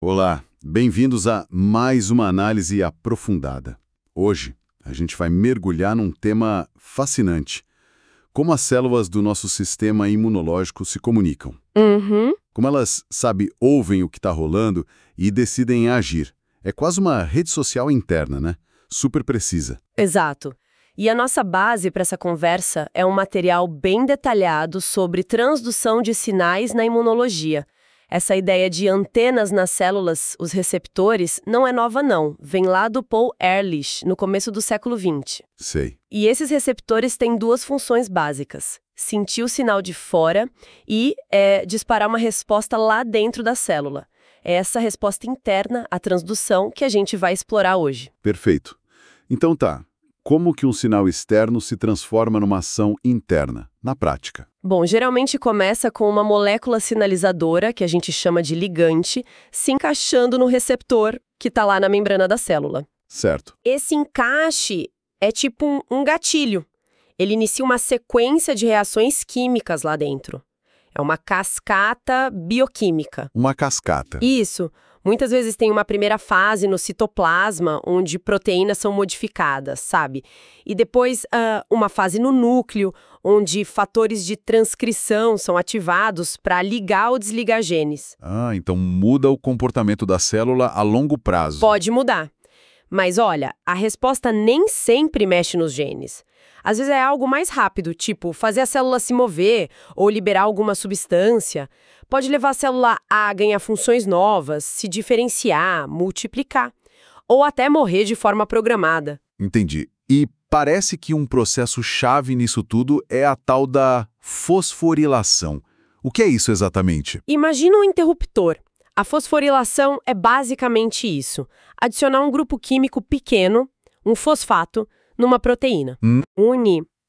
Olá, bem-vindos a mais uma análise aprofundada. Hoje, a gente vai mergulhar num tema fascinante: como as células do nosso sistema imunológico se comunicam. Uhum. Como elas, ouvem o que está rolando e decidem agir. É quase uma rede social interna, né? Super precisa. Exato. E a nossa base para essa conversa é um material bem detalhado sobre transdução de sinais na imunologia. Essa ideia de antenas nas células, os receptores, não é nova não. Vem lá do Paul Ehrlich, no começo do século XX. Sei. E esses receptores têm duas funções básicas: sentir o sinal de fora e disparar uma resposta lá dentro da célula. É essa resposta interna, a transdução, que a gente vai explorar hoje. Perfeito. Então tá. Como que um sinal externo se transforma numa ação interna, na prática? Bom, geralmente começa com uma molécula sinalizadora, que a gente chama de ligante, se encaixando no receptor que está lá na membrana da célula. Certo. Esse encaixe é tipo um gatilho. Ele inicia uma sequência de reações químicas lá dentro. É uma cascata bioquímica. Uma cascata. Isso. Muitas vezes tem uma primeira fase no citoplasma, onde proteínas são modificadas, sabe? E depois uma fase no núcleo, onde fatores de transcrição são ativados para ligar ou desligar genes. Ah, então muda o comportamento da célula a longo prazo. Pode mudar. Mas olha, a resposta nem sempre mexe nos genes. Às vezes é algo mais rápido, tipo fazer a célula se mover ou liberar alguma substância. Pode levar a célula a ganhar funções novas, se diferenciar, multiplicar. Ou até morrer de forma programada. Entendi. E parece que um processo chave nisso tudo é a tal da fosforilação. O que é isso exatamente? Imagina um interruptor. A fosforilação é basicamente isso: adicionar um grupo químico pequeno, um fosfato, numa proteína.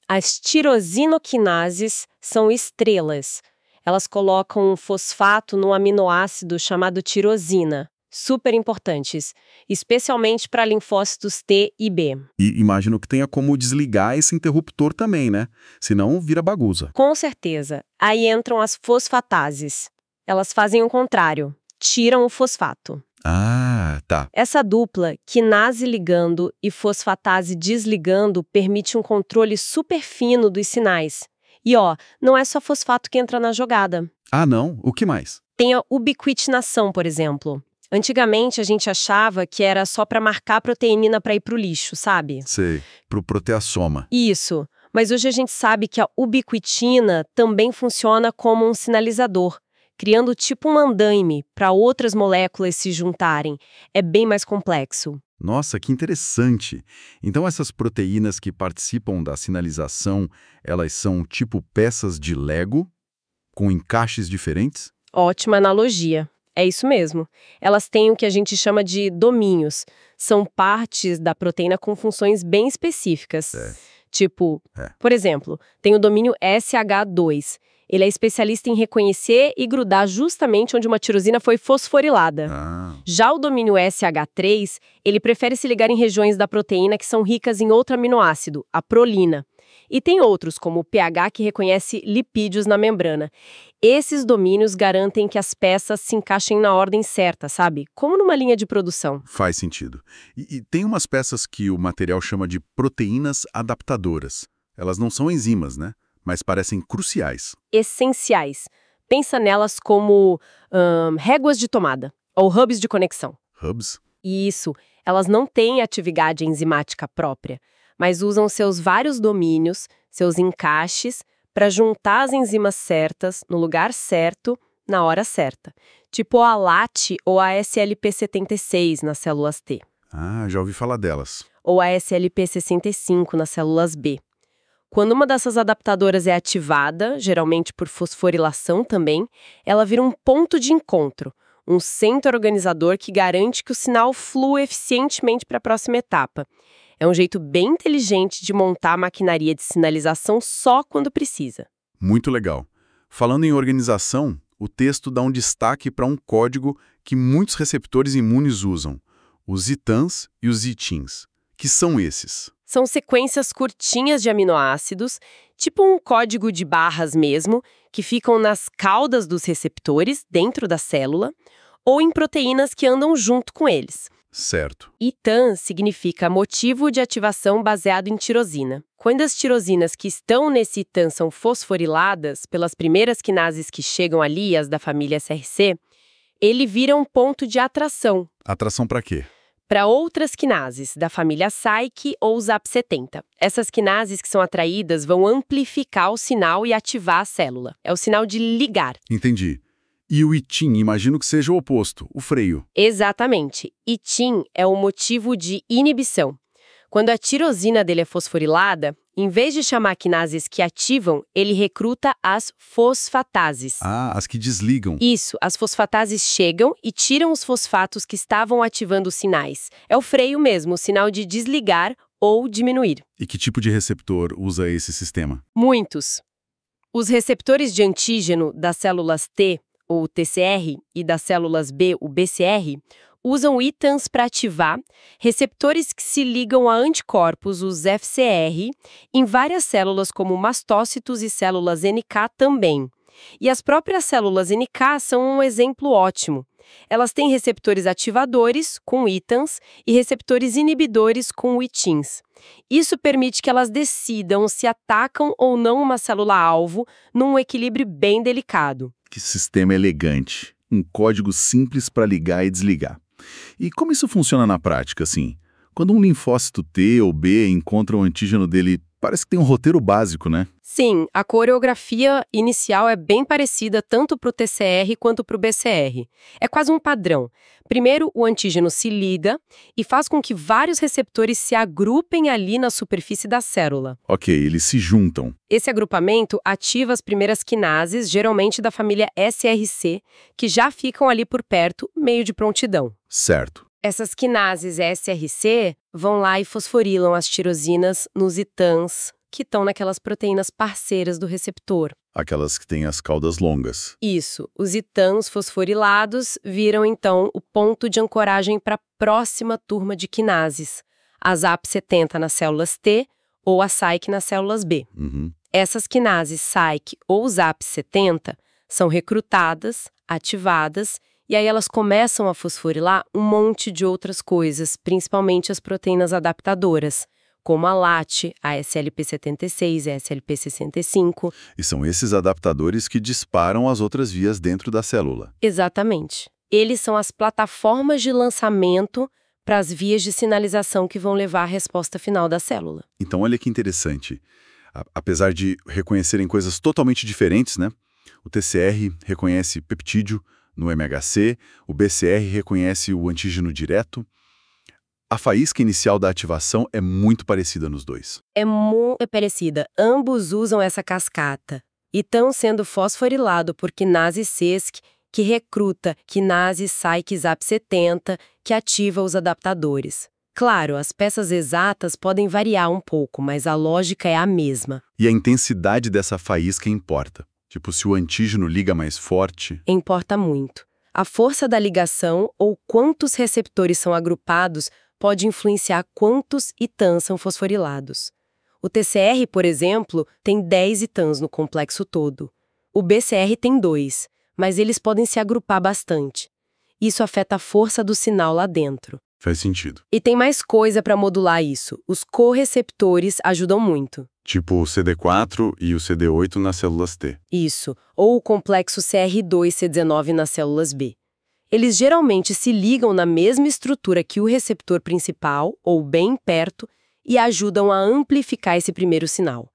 As tirosinoquinases são estrelas. Elas colocam um fosfato no aminoácido chamado tirosina. Super importantes, especialmente para linfócitos T e B. E imagino que tenha como desligar esse interruptor também, né? Senão vira bagunça. Com certeza. Aí entram as fosfatases. Elas fazem o contrário, tiram o fosfato. Ah, tá. Essa dupla, quinase ligando e fosfatase desligando, permite um controle super fino dos sinais. E não é só fosfato que entra na jogada. Ah, não? O que mais? Tem a ubiquitinação, por exemplo. Antigamente a gente achava que era só para marcar a proteinina para ir pro lixo, sabe? Sei, pro proteassoma. Isso. Mas hoje a gente sabe que a ubiquitina também funciona como um sinalizador, criando tipo um andaime para outras moléculas se juntarem. É bem mais complexo. Nossa, que interessante. Então essas proteínas que participam da sinalização, elas são tipo peças de Lego, com encaixes diferentes? Ótima analogia. É isso mesmo. Elas têm o que a gente chama de domínios. São partes da proteína com funções bem específicas. Tipo, por exemplo, tem o domínio SH2. Ele é especialista em reconhecer e grudar justamente onde uma tirosina foi fosforilada. Já o domínio SH3, ele prefere se ligar em regiões da proteína que são ricas em outro aminoácido, a prolina. E tem outros, como o pH, que reconhece lipídios na membrana. Esses domínios garantem que as peças se encaixem na ordem certa, sabe? Como numa linha de produção. Faz sentido. E tem umas peças que o material chama de proteínas adaptadoras. Elas não são enzimas, né? Mas parecem cruciais. Essenciais. Pensa nelas como réguas de tomada, ou hubs de conexão. Hubs? Isso. Elas não têm atividade enzimática própria, mas usam seus vários domínios, seus encaixes, para juntar as enzimas certas, no lugar certo, na hora certa. Tipo a LAT ou a SLP76 nas células T. Ah, já ouvi falar delas. Ou a SLP65 nas células B. Quando uma dessas adaptadoras é ativada, geralmente por fosforilação também, ela vira um ponto de encontro, um centro organizador que garante que o sinal flua eficientemente para a próxima etapa. É um jeito bem inteligente de montar a maquinaria de sinalização só quando precisa. Muito legal. Falando em organização, o texto dá um destaque para um código que muitos receptores imunes usam, os ITANs e os ITINs. Que são esses? São sequências curtinhas de aminoácidos, tipo um código de barras mesmo, que ficam nas caudas dos receptores, dentro da célula, ou em proteínas que andam junto com eles. Certo. ITAM significa motivo de ativação baseado em tirosina. Quando as tirosinas que estão nesse ITAM são fosforiladas pelas primeiras quinases que chegam ali, as da família SRC, ele vira um ponto de atração. Atração para quê? Para outras quinases, da família SAIC ou ZAP70. Essas quinases que são atraídas vão amplificar o sinal e ativar a célula. É o sinal de ligar. Entendi. E o ITIM, imagino que seja o oposto, o freio. Exatamente. ITIM é o motivo de inibição. Quando a tirosina dele é fosforilada, em vez de chamar quinases que ativam, ele recruta as fosfatases. Ah, as que desligam. Isso, as fosfatases chegam e tiram os fosfatos que estavam ativando os sinais. É o freio mesmo, o sinal de desligar ou diminuir. E que tipo de receptor usa esse sistema? Muitos. Os receptores de antígeno das células T, ou TCR, e das células B, o BCR, usam ITANs para ativar receptores que se ligam a anticorpos, os FCR, em várias células como mastócitos e células NK também. E as próprias células NK são um exemplo ótimo. Elas têm receptores ativadores, com ITANs, e receptores inibidores, com ITINs. Isso permite que elas decidam se atacam ou não uma célula-alvo num equilíbrio bem delicado. Que sistema elegante. Um código simples para ligar e desligar. E como isso funciona na prática, assim? Quando um linfócito T ou B encontra o antígeno dele, parece que tem um roteiro básico, né? Sim, a coreografia inicial é bem parecida tanto para o TCR quanto para o BCR. É quase um padrão. Primeiro, o antígeno se liga e faz com que vários receptores se agrupem ali na superfície da célula. Ok, eles se juntam. Esse agrupamento ativa as primeiras quinases, geralmente da família SRC, que já ficam ali por perto, meio de prontidão. Certo. Essas quinases SRC vão lá e fosforilam as tirosinas nos ITANs, que estão naquelas proteínas parceiras do receptor. Aquelas que têm as caudas longas. Isso. Os ITANs fosforilados viram, então, o ponto de ancoragem para a próxima turma de quinases, as AP70 nas células T ou a SAIC nas células B. Essas quinases SAIC ou ZAP70 são recrutadas, ativadas, e aí elas começam a fosforilar um monte de outras coisas, principalmente as proteínas adaptadoras, como a LAT, a SLP76, a SLP65. E são esses adaptadores que disparam as outras vias dentro da célula. Exatamente. Eles são as plataformas de lançamento para as vias de sinalização que vão levar à resposta final da célula. Então, olha que interessante. Apesar de reconhecerem coisas totalmente diferentes, né? O TCR reconhece peptídeo no MHC, o BCR reconhece o antígeno direto. A faísca inicial da ativação é muito parecida nos dois. É muito parecida. Ambos usam essa cascata e estão sendo fosforilados por quinase SESC, que recruta quinase SAIC ZAP70, que ativa os adaptadores. Claro, as peças exatas podem variar um pouco, mas a lógica é a mesma. E a intensidade dessa faísca importa. Tipo, se o antígeno liga mais forte... Importa muito. A força da ligação ou quantos receptores são agrupados pode influenciar quantos ITANs são fosforilados. O TCR, por exemplo, tem 10 ITANs no complexo todo. O BCR tem 2, mas eles podem se agrupar bastante. Isso afeta a força do sinal lá dentro. Faz sentido. E tem mais coisa para modular isso. Os correceptores ajudam muito. Tipo o CD4 e o CD8 nas células T. Isso, ou o complexo CR2-C19 nas células B. Eles geralmente se ligam na mesma estrutura que o receptor principal, ou bem perto, e ajudam a amplificar esse primeiro sinal.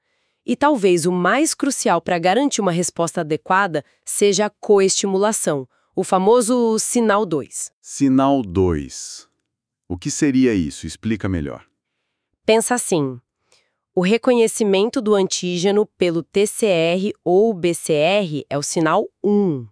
E talvez o mais crucial para garantir uma resposta adequada seja a coestimulação, o famoso sinal 2. Sinal 2. O que seria isso? Explica melhor. Pensa assim. O reconhecimento do antígeno pelo TCR ou BCR é o sinal 1.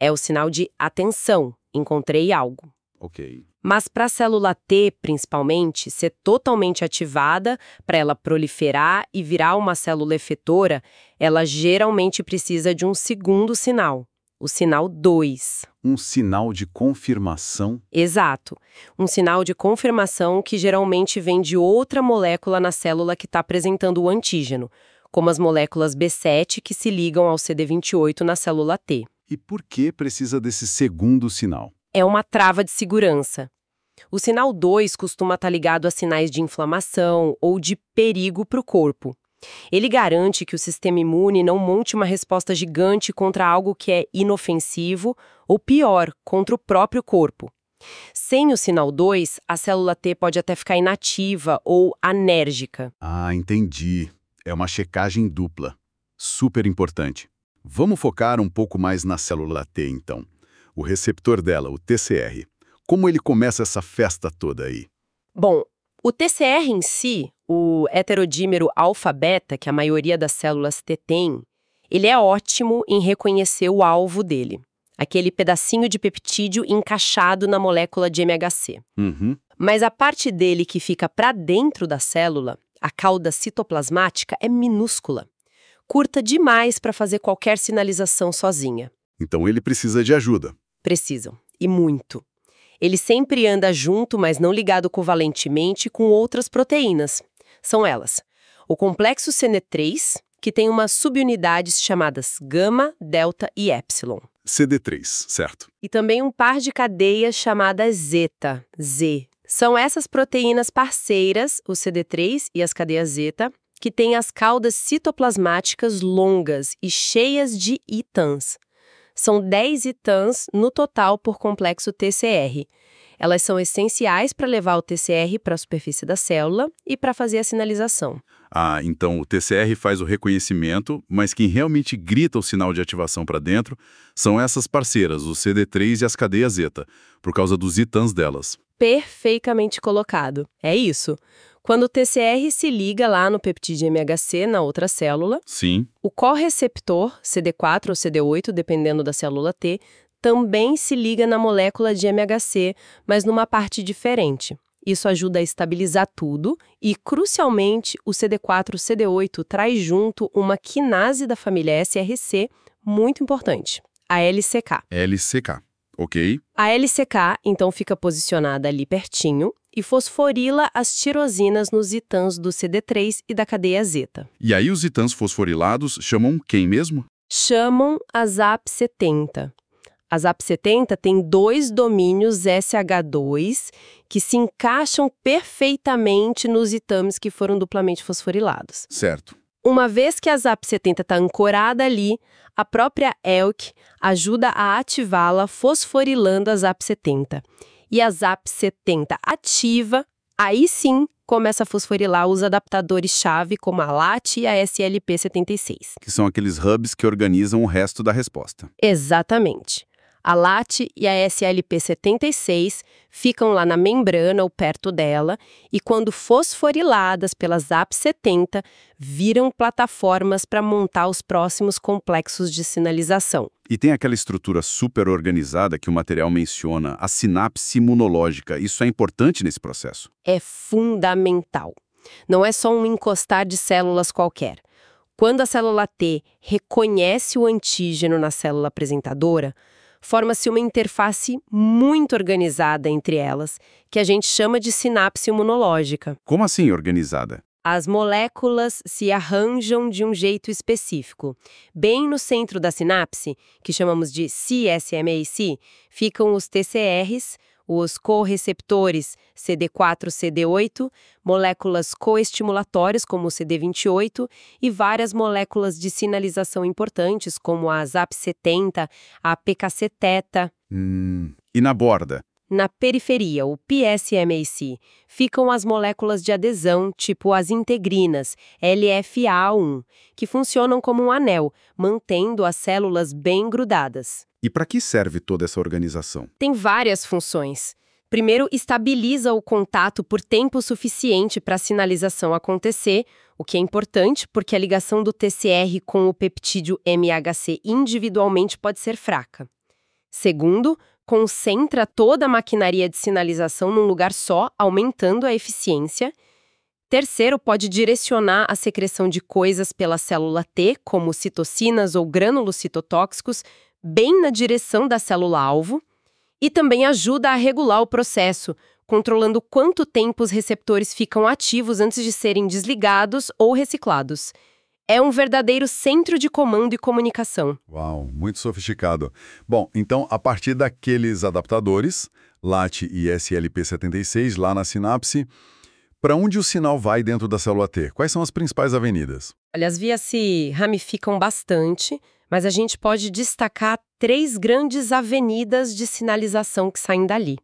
É o sinal de atenção, encontrei algo. Ok. Mas para a célula T, principalmente, ser totalmente ativada, para ela proliferar e virar uma célula efetora, ela geralmente precisa de um segundo sinal, o sinal 2. Um sinal de confirmação? Exato. Um sinal de confirmação que geralmente vem de outra molécula na célula que está apresentando o antígeno, como as moléculas B7 que se ligam ao CD28 na célula T. E por que precisa desse segundo sinal? é uma trava de segurança. O sinal 2 costuma estar ligado a sinais de inflamação ou de perigo para o corpo. Ele garante que o sistema imune não monte uma resposta gigante contra algo que é inofensivo ou, pior, contra o próprio corpo. Sem o sinal 2, a célula T pode até ficar inativa ou anérgica. Ah, entendi. É uma checagem dupla. Super importante. Vamos focar um pouco mais na célula T, então. O receptor dela, o TCR. Como ele começa essa festa toda aí? Bom, o TCR em si, o heterodímero alfa-beta, que a maioria das células T tem, ele é ótimo em reconhecer o alvo dele. Aquele pedacinho de peptídeo encaixado na molécula de MHC. Mas a parte dele que fica para dentro da célula, a cauda citoplasmática, é minúscula. Curta demais para fazer qualquer sinalização sozinha. Então ele precisa de ajuda. Precisam, e muito. Ele sempre anda junto, mas não ligado covalentemente com outras proteínas. São elas: o complexo CN3, que tem umas subunidades chamadas gama, delta e épsilon. CD3, certo. E também um par de cadeias chamadas zeta, Z. São essas proteínas parceiras, o CD3 e as cadeias zeta, que têm as caudas citoplasmáticas longas e cheias de ITANs. São 10 ITANs no total por complexo TCR. Elas são essenciais para levar o TCR para a superfície da célula e para fazer a sinalização. Ah, então o TCR faz o reconhecimento, mas quem realmente grita o sinal de ativação para dentro são essas parceiras, o CD3 e as cadeias zeta, por causa dos ITANs delas. Perfeitamente colocado. É isso. Quando o TCR se liga lá no peptídeo MHC, na outra célula, Sim. o correceptor, CD4 ou CD8, dependendo da célula T, também se liga na molécula de MHC, mas numa parte diferente. Isso ajuda a estabilizar tudo e, crucialmente, o CD4-CD8 traz junto uma quinase da família SRC muito importante, a LCK. LCK, ok. A LCK, então, fica posicionada ali pertinho e fosforila as tirosinas nos ITANs do CD3 e da cadeia zeta. E aí os ITANs fosforilados chamam quem mesmo? Chamam a ZAP70. A ZAP70 tem 2 domínios SH2 que se encaixam perfeitamente nos ITAMs que foram duplamente fosforilados. Certo. Uma vez que a ZAP70 está ancorada ali, a própria ELK ajuda a ativá-la fosforilando a ZAP70. E a ZAP70 ativa, aí sim começa a fosforilar os adaptadores-chave como a LAT e a SLP76. Que são aqueles hubs que organizam o resto da resposta. Exatamente. A LAT e a SLP76 ficam lá na membrana ou perto dela e, quando fosforiladas pela ZAP70, viram plataformas para montar os próximos complexos de sinalização. E tem aquela estrutura super organizada que o material menciona, a sinapse imunológica. Isso é importante nesse processo? É fundamental. Não é só um encostar de células qualquer. Quando a célula T reconhece o antígeno na célula apresentadora, forma-se uma interface muito organizada entre elas, que a gente chama de sinapse imunológica. Como assim organizada? As moléculas se arranjam de um jeito específico. Bem no centro da sinapse, que chamamos de CSMAC, ficam os TCRs, os correceptores CD4, CD8, moléculas coestimulatórias como o CD28 e várias moléculas de sinalização importantes como a ZAP70, a PKC-teta. E na borda? Na periferia, o PSMAC, ficam as moléculas de adesão, tipo as integrinas, LFA1, que funcionam como um anel, mantendo as células bem grudadas. E para que serve toda essa organização? Tem várias funções. Primeiro, estabiliza o contato por tempo suficiente para a sinalização acontecer, o que é importante porque a ligação do TCR com o peptídeo MHC individualmente pode ser fraca. Segundo, concentra toda a maquinaria de sinalização num lugar só, aumentando a eficiência. Terceiro, pode direcionar a secreção de coisas pela célula T, como citocinas ou grânulos citotóxicos, bem na direção da célula-alvo. E também ajuda a regular o processo, controlando quanto tempo os receptores ficam ativos antes de serem desligados ou reciclados. É um verdadeiro centro de comando e comunicação. Uau, muito sofisticado. Bom, então, a partir daqueles adaptadores, LAT e SLP76, lá na sinapse, para onde o sinal vai dentro da célula T? Quais são as principais avenidas? Olha, as vias se ramificam bastante, mas a gente pode destacar 3 grandes avenidas de sinalização que saem dali.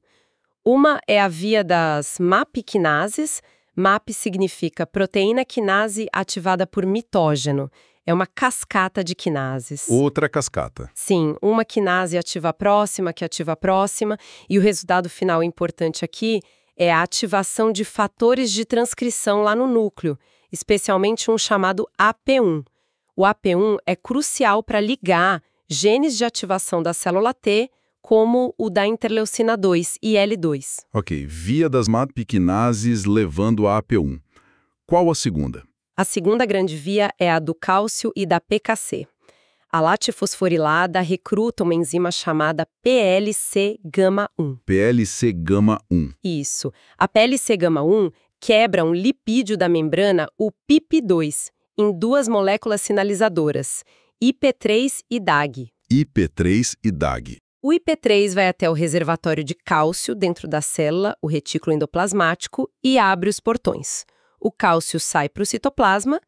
Uma é a via das MAP quinases. MAP significa proteína quinase ativada por mitógeno. É uma cascata de quinases. Outra cascata. Sim, uma quinase ativa a próxima, que ativa a próxima, e o resultado final importante aqui é a ativação de fatores de transcrição lá no núcleo, especialmente um chamado AP1. O AP1 é crucial para ligar genes de ativação da célula T, como o da interleucina 2 e L2. Ok, via das MAP quinases levando a AP1. Qual a segunda? A segunda grande via é a do cálcio e da PKC. A latifosforilada recruta uma enzima chamada PLC-gama1. PLC-gama1. Isso. A PLC-gama1 quebra um lipídio da membrana, o PIP2, em 2 moléculas sinalizadoras, IP3 e DAG. IP3 e DAG. O IP3 vai até o reservatório de cálcio dentro da célula, o retículo endoplasmático, e abre os portões. O cálcio sai para o citoplasma.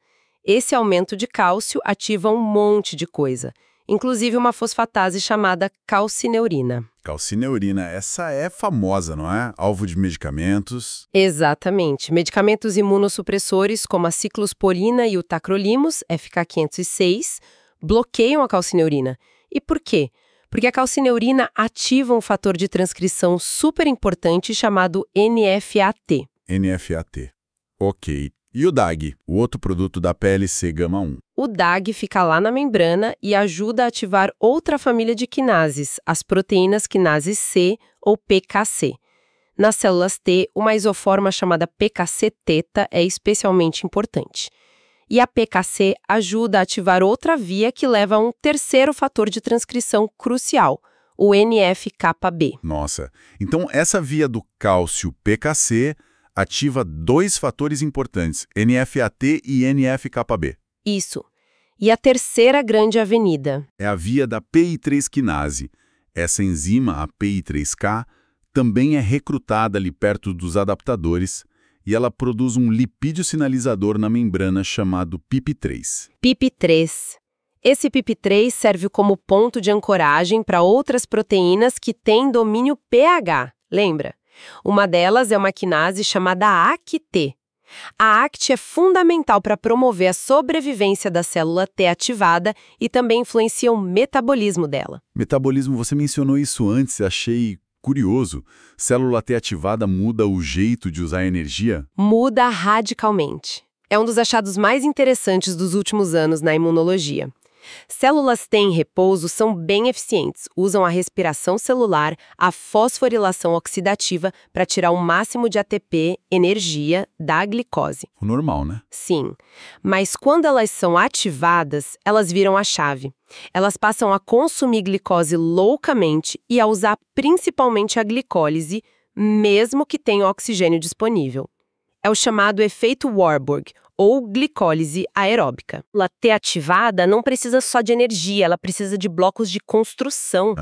Esse aumento de cálcio ativa um monte de coisa, inclusive uma fosfatase chamada calcineurina. Calcineurina, essa é famosa, não é? Alvo de medicamentos. Exatamente. Medicamentos imunossupressores como a ciclosporina e o tacrolimus, FK506, bloqueiam a calcineurina. E por quê? Porque a calcineurina ativa um fator de transcrição super importante chamado NFAT. NFAT. Ok. E o DAG, o outro produto da PLC-gama1? O DAG fica lá na membrana e ajuda a ativar outra família de quinases, as proteínas quinase C ou PKC. Nas células T, uma isoforma chamada PKC-teta é especialmente importante. E a PKC ajuda a ativar outra via que leva a um terceiro fator de transcrição crucial, o NF-κB. Nossa, então essa via do cálcio PKC ativa 2 fatores importantes, NFAT e NF-κB. Isso. E a terceira grande avenida? É a via da PI3 quinase. Essa enzima, a PI3K, também é recrutada ali perto dos adaptadores e ela produz um lipídio sinalizador na membrana chamado PIP3. PIP3. Esse PIP3 serve como ponto de ancoragem para outras proteínas que têm domínio pH, lembra? Uma delas é uma quinase chamada ACT. A ACT é fundamental para promover a sobrevivência da célula T ativada e também influencia o metabolismo dela. Metabolismo, você mencionou isso antes, achei curioso. Célula T ativada muda o jeito de usar energia? Muda radicalmente. É um dos achados mais interessantes dos últimos anos na imunologia. Células T em repouso são bem eficientes, usam a respiração celular, a fosforilação oxidativa para tirar o máximo de ATP, energia, da glicose. O normal, né? Sim, mas quando elas são ativadas, elas viram a chave. Elas passam a consumir glicose loucamente e a usar principalmente a glicólise, mesmo que tenha oxigênio disponível. É o chamado efeito Warburg, ou glicólise aeróbica. A T ativada não precisa só de energia, ela precisa de blocos de construção.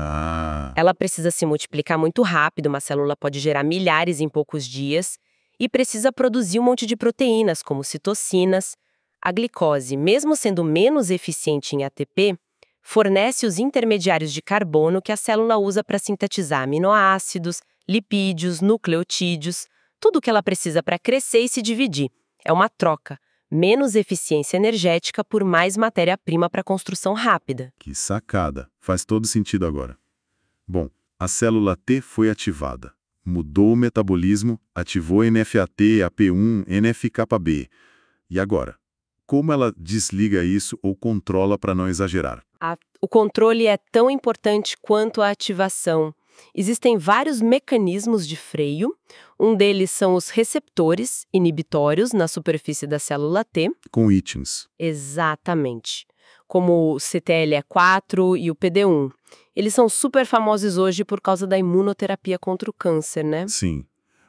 Ela precisa se multiplicar muito rápido, uma célula pode gerar milhares em poucos dias, e precisa produzir um monte de proteínas, como citocinas. A glicose, mesmo sendo menos eficiente em ATP, fornece os intermediários de carbono que a célula usa para sintetizar aminoácidos, lipídios, nucleotídeos, tudo o que ela precisa para crescer e se dividir. É uma troca. Menos eficiência energética por mais matéria-prima para construção rápida. Que sacada. Faz todo sentido agora. Bom, a célula T foi ativada. Mudou o metabolismo, ativou NFAT, AP1, NF-κB. E agora? Como ela desliga isso ou controla para não exagerar? O controle é tão importante quanto a ativação. Existem vários mecanismos de freio. Um deles são os receptores inibitórios na superfície da célula T. Com itens. Exatamente. Como o CTLA4 e o PD1. Eles são super famosos hoje por causa da imunoterapia contra o câncer, né? Sim.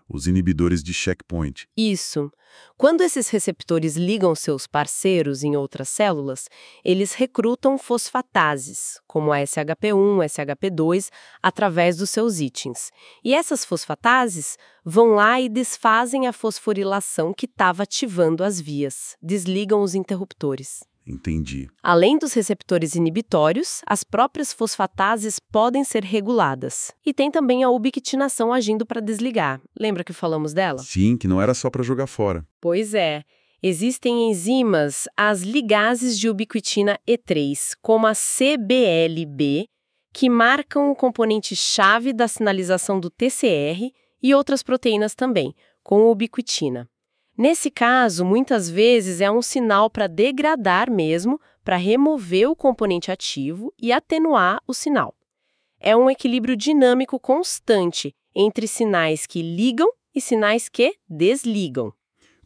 os inibidores de checkpoint. Isso. Quando esses receptores ligam seus parceiros em outras células, eles recrutam fosfatases, como a SHP1, SHP2, através dos seus itens. E essas fosfatases vão lá e desfazem a fosforilação que estava ativando as vias, desligam os interruptores. Entendi. Além dos receptores inibitórios, as próprias fosfatases podem ser reguladas. E tem também a ubiquitinação agindo para desligar. Lembra que falamos dela? Sim, que não era só para jogar fora. Pois é. Existem enzimas, as ligases de ubiquitina E3, como a CBLB, que marcam o componente-chave da sinalização do TCR e outras proteínas também, com ubiquitina. Nesse caso, muitas vezes é um sinal para degradar mesmo, para remover o componente ativo e atenuar o sinal. É um equilíbrio dinâmico constante entre sinais que ligam e sinais que desligam.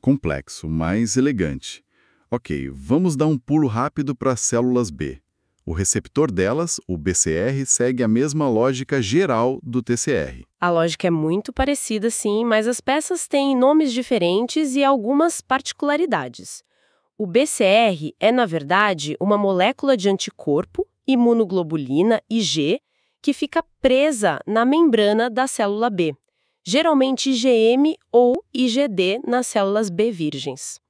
Complexo, mas elegante. Ok, vamos dar um pulo rápido para as células B. O receptor delas, o BCR, segue a mesma lógica geral do TCR. A lógica é muito parecida, sim, mas as peças têm nomes diferentes e algumas particularidades. O BCR é, na verdade, uma molécula de anticorpo, imunoglobulina IG, que fica presa na membrana da célula B, geralmente IgM ou IgD nas células B virgens.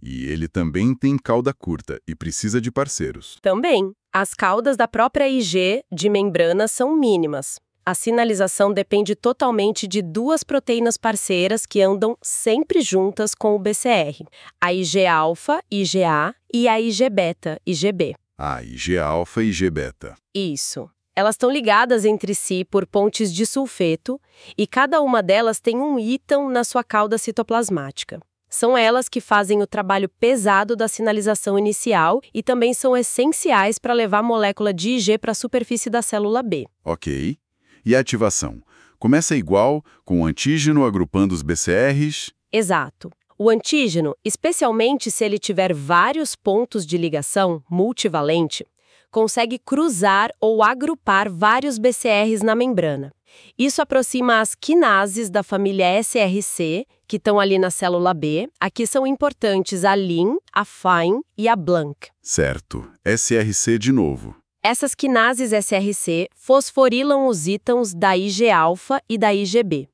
E ele também tem cauda curta e precisa de parceiros. Também, as caudas da própria IG de membrana são mínimas. A sinalização depende totalmente de duas proteínas parceiras que andam sempre juntas com o BCR, a IG-alfa, IgA, e a IG-beta, IgB. Ah, IG-alfa e IG-beta. Isso. Elas estão ligadas entre si por pontes de sulfeto e cada uma delas tem um íton na sua cauda citoplasmática. São elas que fazem o trabalho pesado da sinalização inicial e também são essenciais para levar a molécula de IG para a superfície da célula B. Ok. E a ativação? Começa igual, com o antígeno agrupando os BCRs? Exato. O antígeno, especialmente se ele tiver vários pontos de ligação multivalente, consegue cruzar ou agrupar vários BCRs na membrana. Isso aproxima as quinases da família SRC, que estão ali na célula B. Aqui são importantes a Lin, a Fine e a Blanc. Certo. SRC de novo. Essas quinases SRC fosforilam os ítons da IG-alfa e da IgB.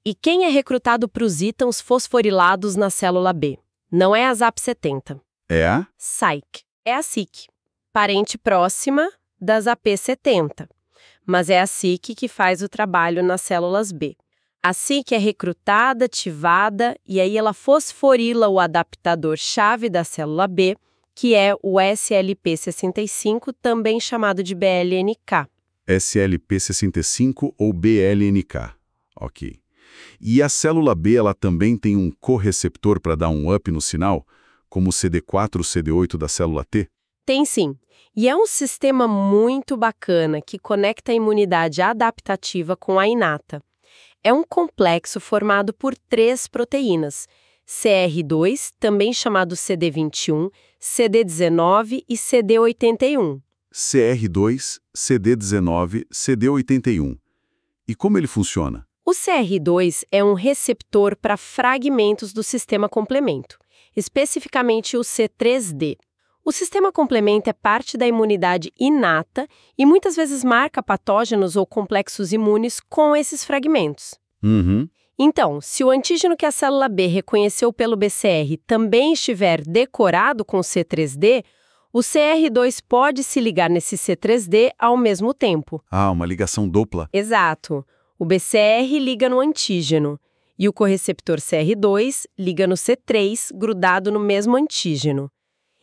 E quem é recrutado para os ítons fosforilados na célula B? Não é a ZAP70. É a? SAIC. É a SIC. Parente próxima das AP70. Mas é a SIC que faz o trabalho nas células B. A SIC é recrutada, ativada, e aí ela fosforila o adaptador-chave da célula B, que é o SLP65, também chamado de BLNK. SLP65 ou BLNK. Ok. E a célula B ela também tem um correceptor para dar um up no sinal, como o CD4 ou CD8 da célula T? Tem sim. E é um sistema muito bacana que conecta a imunidade adaptativa com a inata. É um complexo formado por 3 proteínas, CR2, também chamado CD21, CD19 e CD81. CR2, CD19, CD81. E como ele funciona? O CR2 é um receptor para fragmentos do sistema complemento, especificamente o C3d. O sistema complemento é parte da imunidade inata e muitas vezes marca patógenos ou complexos imunes com esses fragmentos. Então, se o antígeno que a célula B reconheceu pelo BCR também estiver decorado com C3d, o CR2 pode se ligar nesse C3d ao mesmo tempo. Ah, uma ligação dupla. Exato. O BCR liga no antígeno e o correceptor CR2 liga no C3 grudado no mesmo antígeno.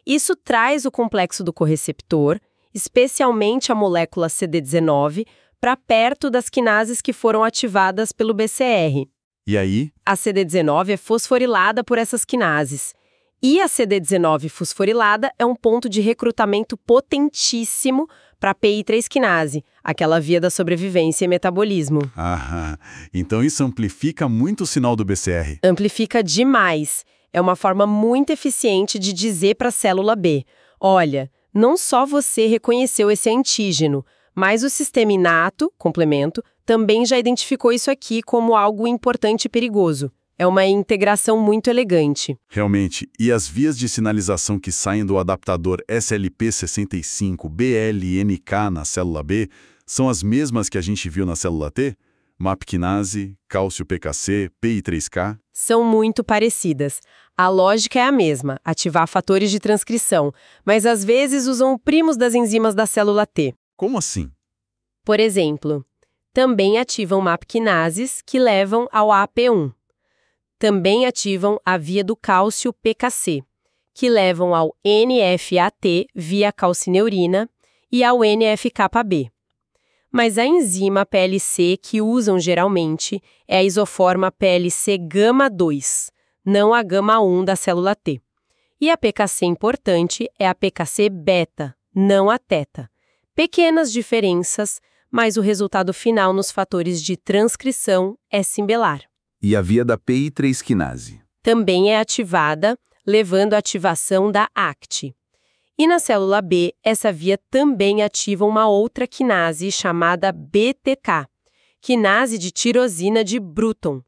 Isso traz o complexo do correceptor, especialmente a molécula CD19, para perto das quinases que foram ativadas pelo BCR. E aí? A CD19 é fosforilada por essas quinases. E a CD19 fosforilada é um ponto de recrutamento potentíssimo para a PI3 quinase, aquela via da sobrevivência e metabolismo. Ah, então isso amplifica muito o sinal do BCR. Amplifica demais. É uma forma muito eficiente de dizer para a célula B: olha, não só você reconheceu esse antígeno, mas o sistema inato, complemento, também já identificou isso aqui como algo importante e perigoso. É uma integração muito elegante. Realmente, e as vias de sinalização que saem do adaptador SLP65BLNK na célula B são as mesmas que a gente viu na célula T? MAP quinase, cálcio PKC, PI3K? São muito parecidas. A lógica é a mesma, ativar fatores de transcrição, mas às vezes usam primos das enzimas da célula T. Como assim? Por exemplo, também ativam MAP quinases que levam ao AP1. Também ativam a via do cálcio PKC, que levam ao NF-AT via calcineurina e ao NF-κB. Mas a enzima PLC que usam geralmente é a isoforma PLC gama 2, não a gama 1 da célula T. E a PKC importante é a PKC beta, não a teta. Pequenas diferenças, mas o resultado final nos fatores de transcrição é similar. E a via da PI3 quinase? Também é ativada, levando à ativação da ACT. E na célula B, essa via também ativa uma outra quinase chamada BTK, quinase de tirosina de Bruton.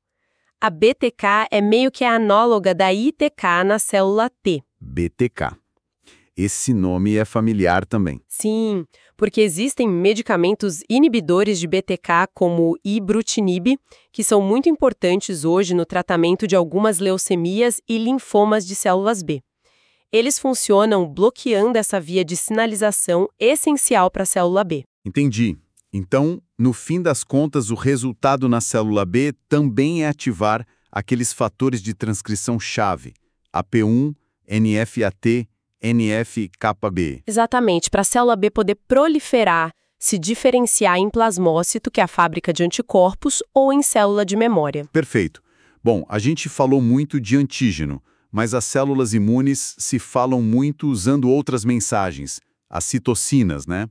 A BTK é meio que a análoga da ITK na célula T. BTK. Esse nome é familiar também. Sim, porque existem medicamentos inibidores de BTK como o ibrutinib, que são muito importantes hoje no tratamento de algumas leucemias e linfomas de células B. Eles funcionam bloqueando essa via de sinalização essencial para a célula B. Entendi. Então, no fim das contas, o resultado na célula B também é ativar aqueles fatores de transcrição-chave, AP1, NF-AT, NF-κB. Exatamente, para a célula B poder proliferar, se diferenciar em plasmócito, que é a fábrica de anticorpos, ou em célula de memória. Perfeito. Bom, a gente falou muito de antígeno, mas as células imunes se falam muito usando outras mensagens, as citocinas, né?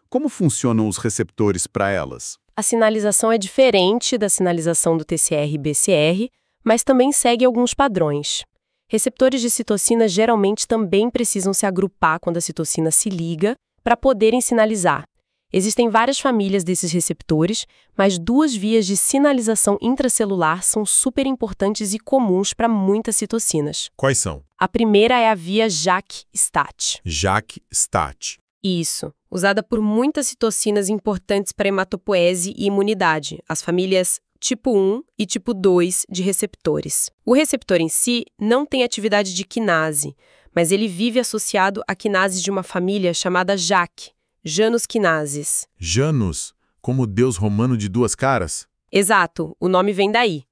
Como funcionam os receptores para elas? A sinalização é diferente da sinalização do TCR e BCR, mas também segue alguns padrões. Receptores de citocina geralmente também precisam se agrupar quando a citocina se liga para poderem sinalizar. Existem várias famílias desses receptores, mas duas vias de sinalização intracelular são super importantes e comuns para muitas citocinas. Quais são? A primeira é a via JAK-STAT. JAK-STAT. Isso, usada por muitas citocinas importantes para hematopoese e imunidade, as famílias tipo 1 e tipo 2 de receptores. O receptor em si não tem atividade de quinase, mas ele vive associado a quinases de uma família chamada JAK, Janus quinases. Janus, como o deus romano de duas caras? Exato, o nome vem daí.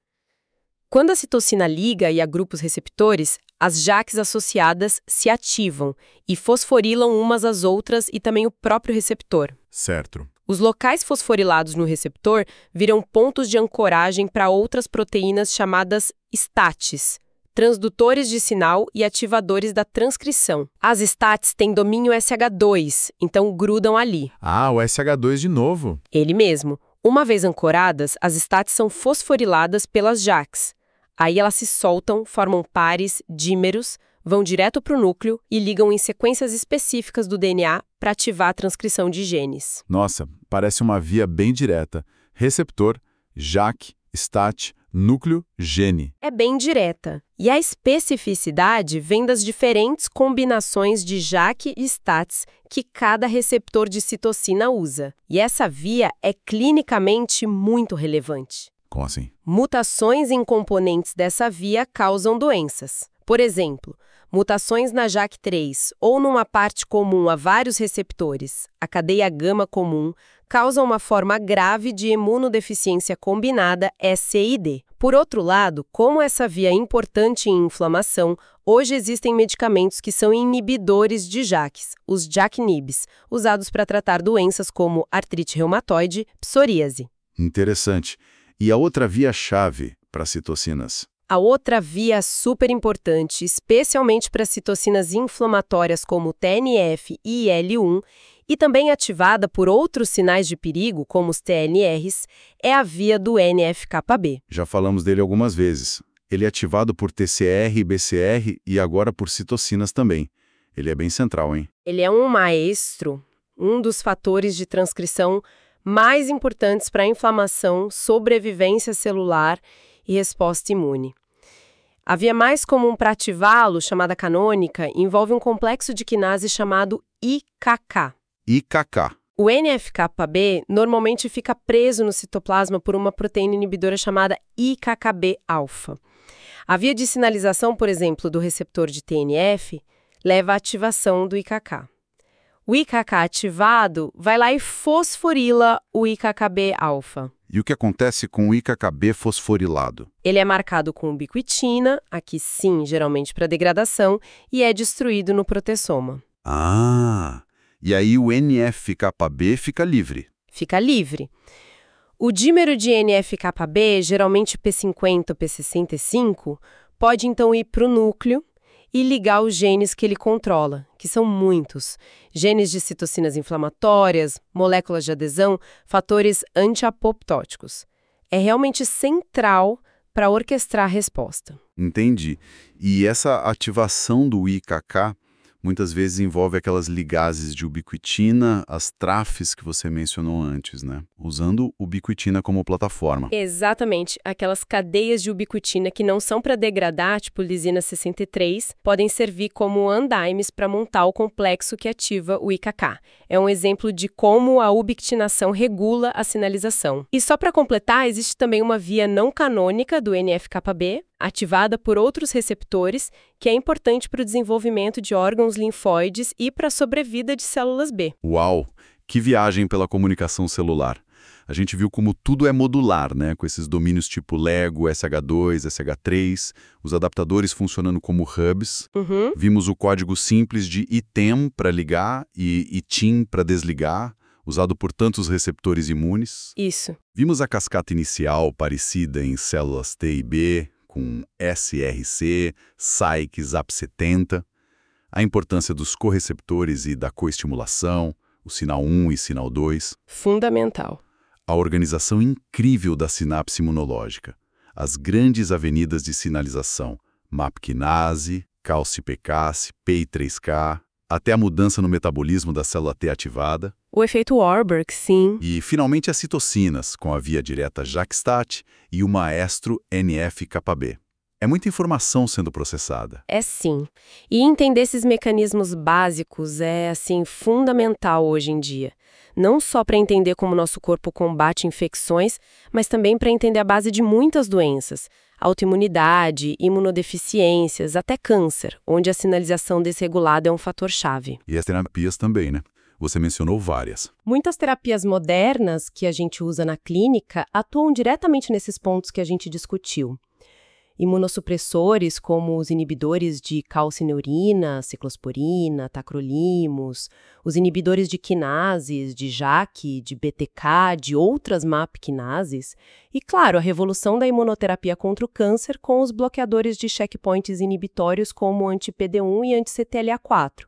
Quando a citocina liga e agrupa os receptores, as JAKs associadas se ativam e fosforilam umas às outras e também o próprio receptor. Certo. Os locais fosforilados no receptor viram pontos de ancoragem para outras proteínas chamadas STATs, transdutores de sinal e ativadores da transcrição. As STATs têm domínio SH2, então grudam ali. Ah, o SH2 de novo. Ele mesmo. Uma vez ancoradas, as STATs são fosforiladas pelas JAKs. Aí elas se soltam, formam pares, dímeros, vão direto para o núcleo e ligam em sequências específicas do DNA para ativar a transcrição de genes. Nossa, parece uma via bem direta. Receptor, JAK, STAT, núcleo, gene. É bem direta. E a especificidade vem das diferentes combinações de JAK e STATs que cada receptor de citocina usa. E essa via é clinicamente muito relevante. Como assim? Mutações em componentes dessa via causam doenças. Por exemplo, mutações na JAK3 ou numa parte comum a vários receptores, a cadeia gama comum, causam uma forma grave de imunodeficiência combinada SID. Por outro lado, como essa via é importante em inflamação, hoje existem medicamentos que são inibidores de JAKs, os JAK-inibs, usados para tratar doenças como artrite reumatoide, psoríase. Interessante. E a outra via-chave para citocinas? A outra via super importante, especialmente para citocinas inflamatórias como TNF e IL-1, e também ativada por outros sinais de perigo, como os TNRs, é a via do NF-κB. Já falamos dele algumas vezes. Ele é ativado por TCR e BCR e agora por citocinas também. Ele é bem central, hein? Ele é um maestro, um dos fatores de transcrição mais importantes para a inflamação, sobrevivência celular e resposta imune. A via mais comum para ativá-lo, chamada canônica, envolve um complexo de quinase chamado IKK. IKK. O NF-κB normalmente fica preso no citoplasma por uma proteína inibidora chamada IKKB-alfa. A via de sinalização, por exemplo, do receptor de TNF, leva à ativação do IKK. O IKK ativado vai lá e fosforila o IKKB-alfa. E o que acontece com o IKKB fosforilado? Ele é marcado com ubiquitina, aqui sim, geralmente para degradação, e é destruído no protessoma. Ah, e aí o NF-κB fica livre. Fica livre. O dímero de NF-κB, geralmente P50 ou P65, pode então ir para o núcleo e ligar os genes que ele controla, que são muitos. Genes de citocinas inflamatórias, moléculas de adesão, fatores antiapoptóticos. É realmente central para orquestrar a resposta. Entendi. E essa ativação do IKK muitas vezes envolve aquelas ligases de ubiquitina, as TRAFs que você mencionou antes, né? Usando ubiquitina como plataforma. Exatamente. Aquelas cadeias de ubiquitina que não são para degradar, tipo lisina 63, podem servir como enzymes para montar o complexo que ativa o IKK. É um exemplo de como a ubiquitinação regula a sinalização. E só para completar, existe também uma via não canônica do NF-κB, ativada por outros receptores, que é importante para o desenvolvimento de órgãos linfóides e para a sobrevida de células B. Uau! Que viagem pela comunicação celular! A gente viu como tudo é modular, né? Com esses domínios tipo Lego, SH2, SH3, os adaptadores funcionando como hubs. Vimos o código simples de ITEM para ligar e ITIM para desligar, usado por tantos receptores imunes. Isso. Vimos a cascata inicial parecida em células T e B, com SRC, SAIC, ZAP70, a importância dos correceptores e da coestimulação, o sinal 1 e sinal 2. Fundamental. A organização incrível da sinapse imunológica, as grandes avenidas de sinalização, MAP-quinase, calcipecase, PI3K, até a mudança no metabolismo da célula T ativada. O efeito Warburg, sim. E, finalmente, as citocinas, com a via direta JAK-STAT e o maestro NF-κB. É muita informação sendo processada. É sim. E entender esses mecanismos básicos é, assim, fundamental hoje em dia. Não só para entender como nosso corpo combate infecções, mas também para entender a base de muitas doenças. Autoimunidade, imunodeficiências, até câncer, onde a sinalização desregulada é um fator-chave. E as terapias também, né? Você mencionou várias. Muitas terapias modernas que a gente usa na clínica atuam diretamente nesses pontos que a gente discutiu. Imunossupressores como os inibidores de calcineurina, ciclosporina, tacrolimus, os inibidores de quinases, de JAK, de BTK, de outras MAP-quinases, e, claro, a revolução da imunoterapia contra o câncer com os bloqueadores de checkpoints inibitórios como anti-PD1 e anti-CTLA4.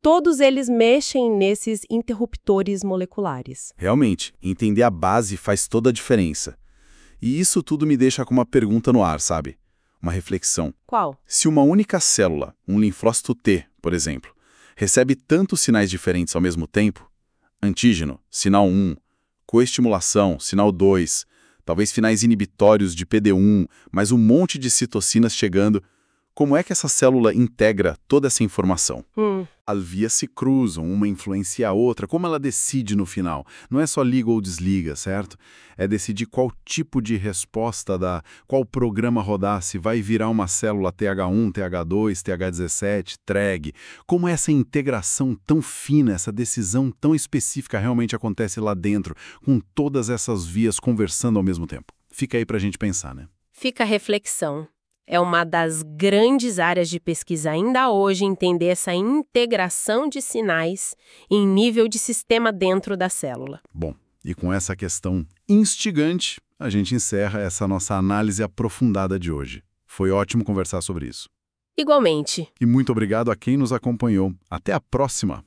Todos eles mexem nesses interruptores moleculares. Realmente, entender a base faz toda a diferença. E isso tudo me deixa com uma pergunta no ar, sabe? Uma reflexão. Qual? Se uma única célula, um linfócito T, por exemplo, recebe tantos sinais diferentes ao mesmo tempo, antígeno, sinal 1, coestimulação, sinal 2, talvez sinais inibitórios de PD1, mais um monte de citocinas chegando, como é que essa célula integra toda essa informação? As vias se cruzam, uma influencia a outra, como ela decide no final? Não é só liga ou desliga, certo? É decidir qual tipo de resposta dar, qual programa rodar, se vai virar uma célula TH1, TH2, TH17, TREG. Como essa integração tão fina, essa decisão tão específica realmente acontece lá dentro, com todas essas vias conversando ao mesmo tempo? Fica aí pra gente pensar, né? Fica a reflexão. É uma das grandes áreas de pesquisa ainda hoje entender essa integração de sinais em nível de sistema dentro da célula. Bom, e com essa questão instigante, a gente encerra essa nossa análise aprofundada de hoje. Foi ótimo conversar sobre isso. Igualmente. E muito obrigado a quem nos acompanhou. Até a próxima!